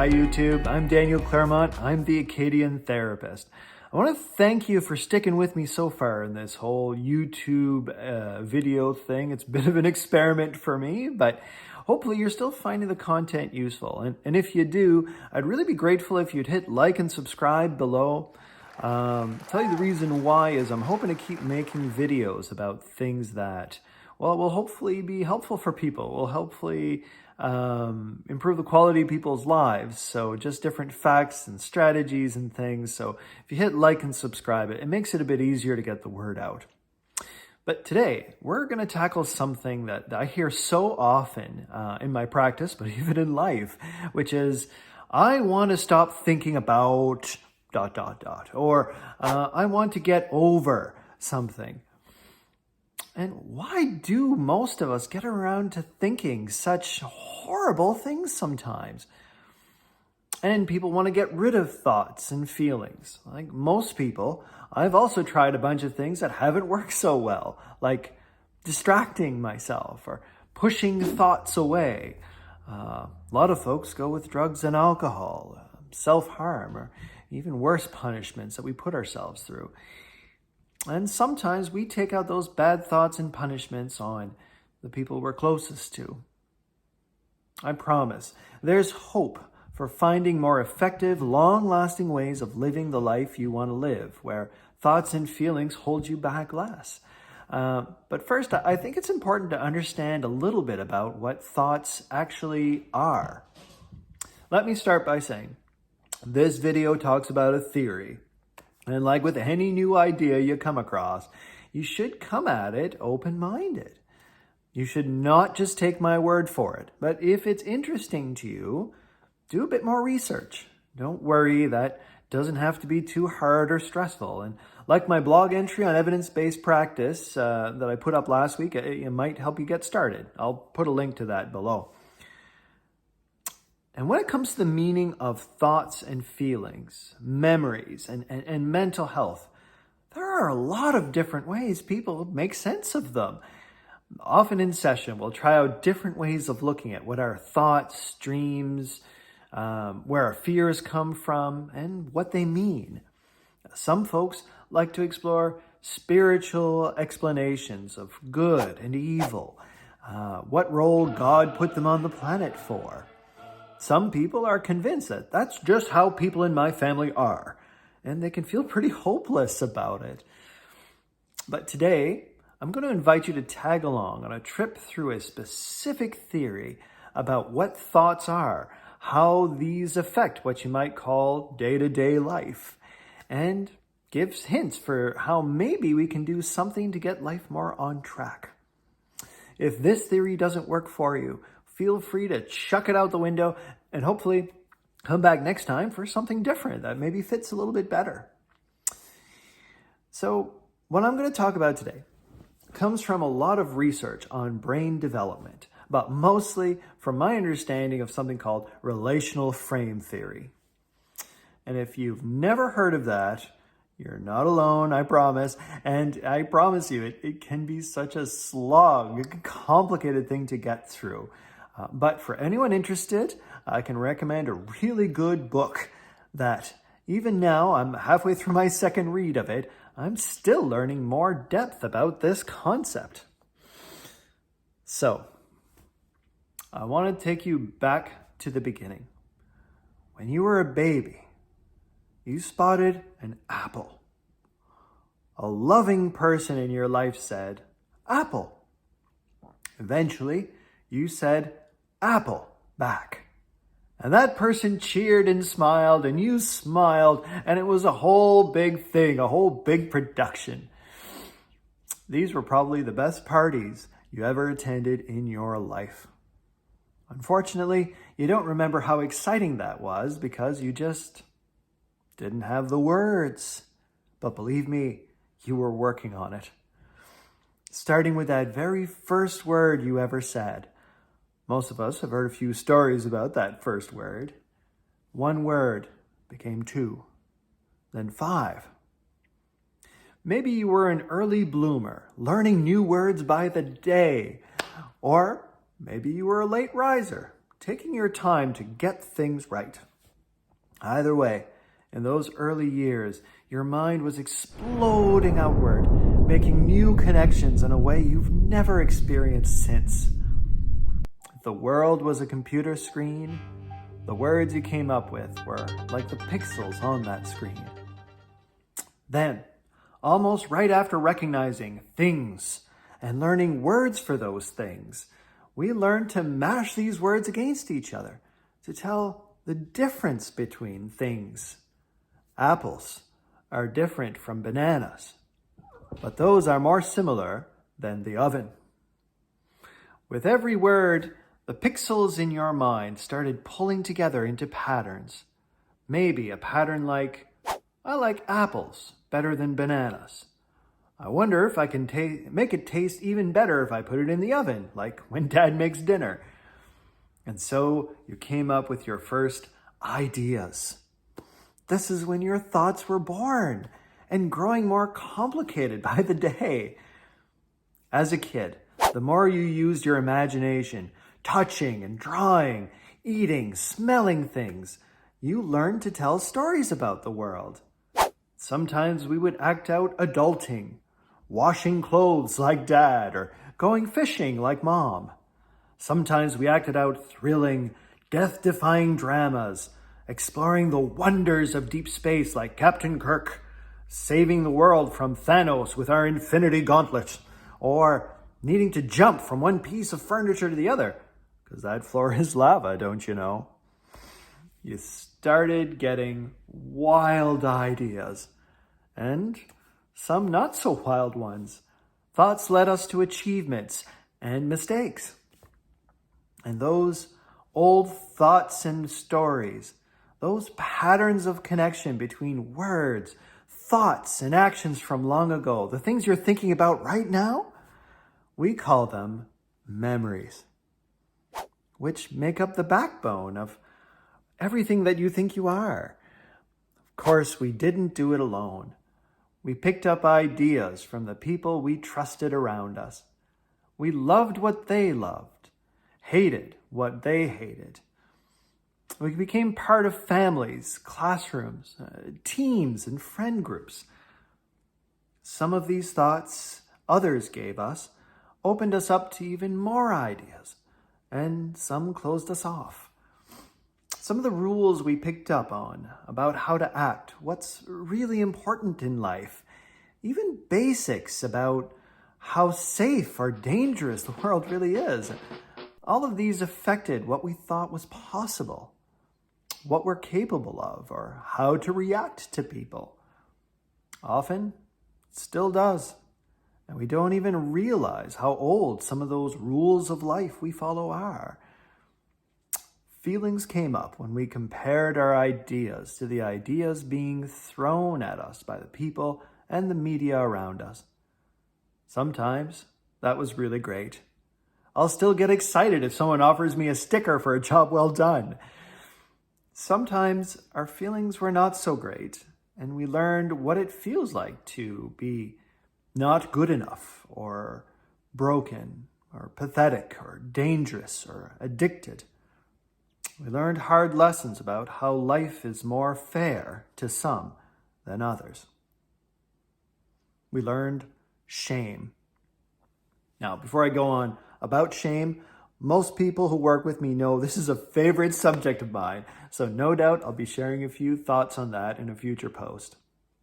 Hi YouTube, I'm Daniel Claremont. I'm the Acadian therapist. I want to thank you for sticking with me so far in this whole YouTube video thing. It's a bit of an experiment for me, but hopefully you're still finding the content useful. And if you do, I'd really be grateful if you'd hit like and subscribe below. Tell you the reason why is I'm hoping to keep making videos about things that, well, will hopefully be helpful for people, will hopefully improve the quality of people's lives. So just different facts and strategies and things. So if you hit like and subscribe, it makes it a bit easier to get the word out. But today we're going to tackle something that I hear so often in my practice, but even in life, which is I want to stop thinking about ... or I want to get over something. And why do most of us get around to thinking such horrible things sometimes? And people want to get rid of thoughts and feelings. Like most people, I've also tried a bunch of things that haven't worked so well, like distracting myself or pushing thoughts away. A lot of folks go with drugs and alcohol, self-harm, or even worse punishments that we put ourselves through. And sometimes we take out those bad thoughts and punishments on the people we're closest to. I promise, there's hope for finding more effective, long-lasting ways of living the life you want to live, where thoughts and feelings hold you back less. But first, I think it's important to understand a little bit about what thoughts actually are. Let me start by saying, this video talks about a theory. And like with any new idea you come across, you should come at it open-minded. You should not just take my word for it, but if it's interesting to you, do a bit more research. Don't worry, that doesn't have to be too hard or stressful. And like my blog entry on evidence-based practice that I put up last week, it might help you get started. I'll put a link to that below. And when it comes to the meaning of thoughts and feelings, memories, and mental health, there are a lot of different ways people make sense of them. Often in session, we'll try out different ways of looking at what our thoughts, dreams, where our fears come from, and what they mean. Some folks like to explore spiritual explanations of good and evil, what role God put them on the planet for. Some people are convinced that that's just how people in my family are, and they can feel pretty hopeless about it. But today, I'm going to invite you to tag along on a trip through a specific theory about what thoughts are, how these affect what you might call day-to-day life, and gives hints for how maybe we can do something to get life more on track. If this theory doesn't work for you, feel free to chuck it out the window and hopefully come back next time for something different that maybe fits a little bit better. So what I'm going to talk about today comes from a lot of research on brain development, but mostly from my understanding of something called Relational Frame Theory. And if you've never heard of that, you're not alone, I promise. And I promise you, it can be such a slog, a complicated thing to get through. But for anyone interested, I can recommend a really good book that even now, I'm halfway through my second read of it, I'm still learning more depth about this concept. So, I want to take you back to the beginning. When you were a baby, you spotted an apple. A loving person in your life said, "Apple." Eventually, you said, "Apple," back. And that person cheered and smiled, and you smiled, and it was a whole big thing, a whole big production. These were probably the best parties you ever attended in your life. Unfortunately, you don't remember how exciting that was because you just didn't have the words. But believe me, you were working on it. Starting with that very first word you ever said. Most of us have heard a few stories about that first word. One word became 2, then 5. Maybe you were an early bloomer, learning new words by the day. Or maybe you were a late riser, taking your time to get things right. Either way, in those early years, your mind was exploding outward, making new connections in a way you've never experienced since. If the world was a computer screen, the words you came up with were like the pixels on that screen. Then, almost right after recognizing things and learning words for those things, we learned to mash these words against each other to tell the difference between things. Apples are different from bananas, but those are more similar than the oven. With every word, the pixels in your mind started pulling together into patterns. Maybe a pattern like, I like apples better than bananas. I wonder if I can make it taste even better if I put it in the oven, like when Dad makes dinner. And so you came up with your first ideas. This is when your thoughts were born and growing more complicated by the day. As a kid, the more you used your imagination, touching and drawing, eating, smelling things, you learned to tell stories about the world. Sometimes we would act out adulting, washing clothes like Dad, or going fishing like Mom. Sometimes we acted out thrilling, death-defying dramas, exploring the wonders of deep space like Captain Kirk, saving the world from Thanos with our infinity gauntlet, or needing to jump from one piece of furniture to the other, because that floor is lava, don't you know? You started getting wild ideas, and some not so wild ones. Thoughts led us to achievements and mistakes. And those old thoughts and stories, those patterns of connection between words, thoughts, and actions from long ago, the things you're thinking about right now, we call them memories, which make up the backbone of everything that you think you are. Of course, we didn't do it alone. We picked up ideas from the people we trusted around us. We loved what they loved, hated what they hated. We became part of families, classrooms, teams, and friend groups. Some of these thoughts others gave us opened us up to even more ideas, and some closed us off. Some of the rules we picked up on about how to act, what's really important in life, even basics about how safe or dangerous the world really is. All of these affected what we thought was possible, what we're capable of, or how to react to people. Often, it still does. And we don't even realize how old some of those rules of life we follow are. Feelings came up when we compared our ideas to the ideas being thrown at us by the people and the media around us. Sometimes that was really great. I'll still get excited if someone offers me a sticker for a job well done. Sometimes our feelings were not so great, and we learned what it feels like to be not good enough, or broken, or pathetic, or dangerous, or addicted. We learned hard lessons about how life is more fair to some than others. We learned shame. Now, before I go on about shame, most people who work with me know this is a favorite subject of mine, so no doubt I'll be sharing a few thoughts on that in a future post.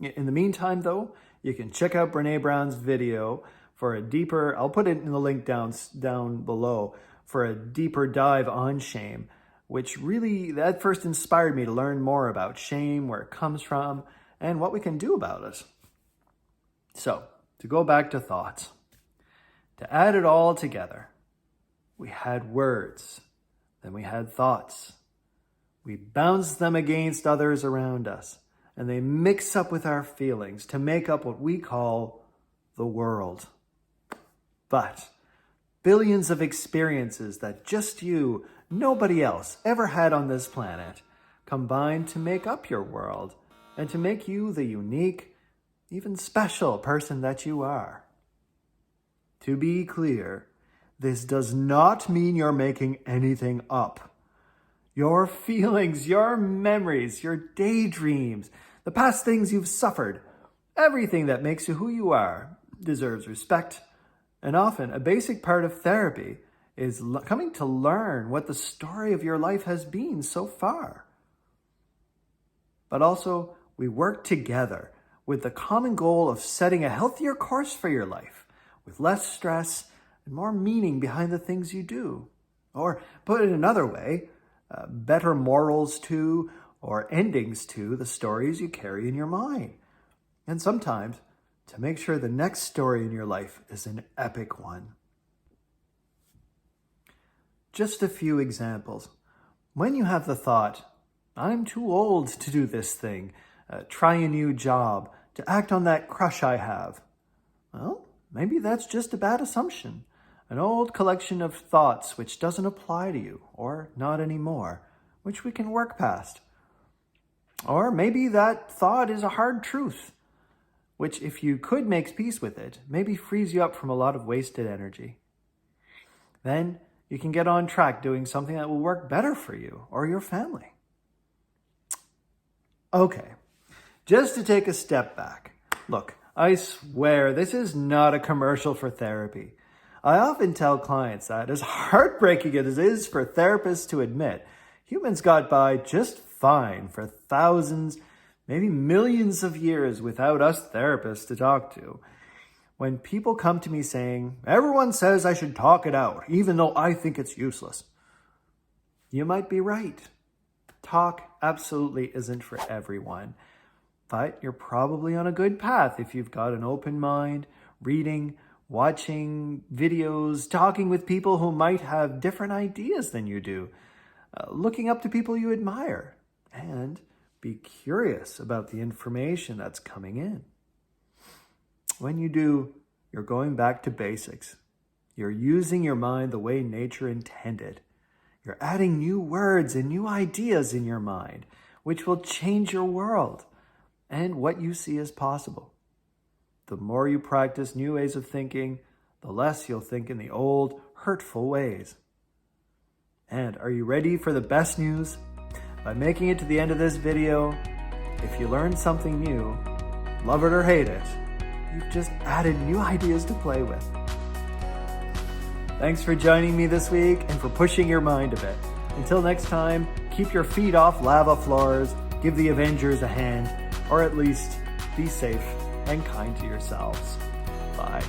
In the meantime, though, you can check out Brene Brown's video for a deeper, I'll put it in the link down below, for a deeper dive on shame, which really, that first inspired me to learn more about shame, where it comes from, and what we can do about it. So, to go back to thoughts, to add it all together, we had words, then we had thoughts. We bounced them against others around us, and they mix up with our feelings to make up what we call the world. But billions of experiences that just you, nobody else, ever had on this planet combine to make up your world and to make you the unique, even special person that you are. To be clear, this does not mean you're making anything up. Your feelings, your memories, your daydreams, the past things you've suffered, everything that makes you who you are deserves respect. And often, a basic part of therapy is coming to learn what the story of your life has been so far. But also, we work together with the common goal of setting a healthier course for your life, with less stress and more meaning behind the things you do. Or, put it another way, better morals to, or endings to, the stories you carry in your mind. And sometimes, to make sure the next story in your life is an epic one. Just a few examples. When you have the thought, I'm too old to do this thing, try a new job, to act on that crush I have. Well, maybe that's just a bad assumption. An old collection of thoughts which doesn't apply to you, or not anymore, which we can work past. Or maybe that thought is a hard truth, which if you could make peace with it, maybe frees you up from a lot of wasted energy. Then you can get on track doing something that will work better for you or your family. Okay, just to take a step back. Look, I swear this is not a commercial for therapy. I often tell clients that, as heartbreaking as it is for therapists to admit, humans got by just fine for thousands, maybe millions of years without us therapists to talk to. When people come to me saying, everyone says I should talk it out, even though I think it's useless. You might be right. Talk absolutely isn't for everyone. But you're probably on a good path if you've got an open mind, reading, watching videos, talking with people who might have different ideas than you do, looking up to people you admire, and be curious about the information that's coming in. When you do, you're going back to basics. You're using your mind the way nature intended. You're adding new words and new ideas in your mind, which will change your world and what you see as possible. The more you practice new ways of thinking, the less you'll think in the old, hurtful ways. And are you ready for the best news? By making it to the end of this video, if you learned something new, love it or hate it, you've just added new ideas to play with. Thanks for joining me this week and for pushing your mind a bit. Until next time, keep your feet off lava floors, give the Avengers a hand, or at least be safe and kind to yourselves. Bye.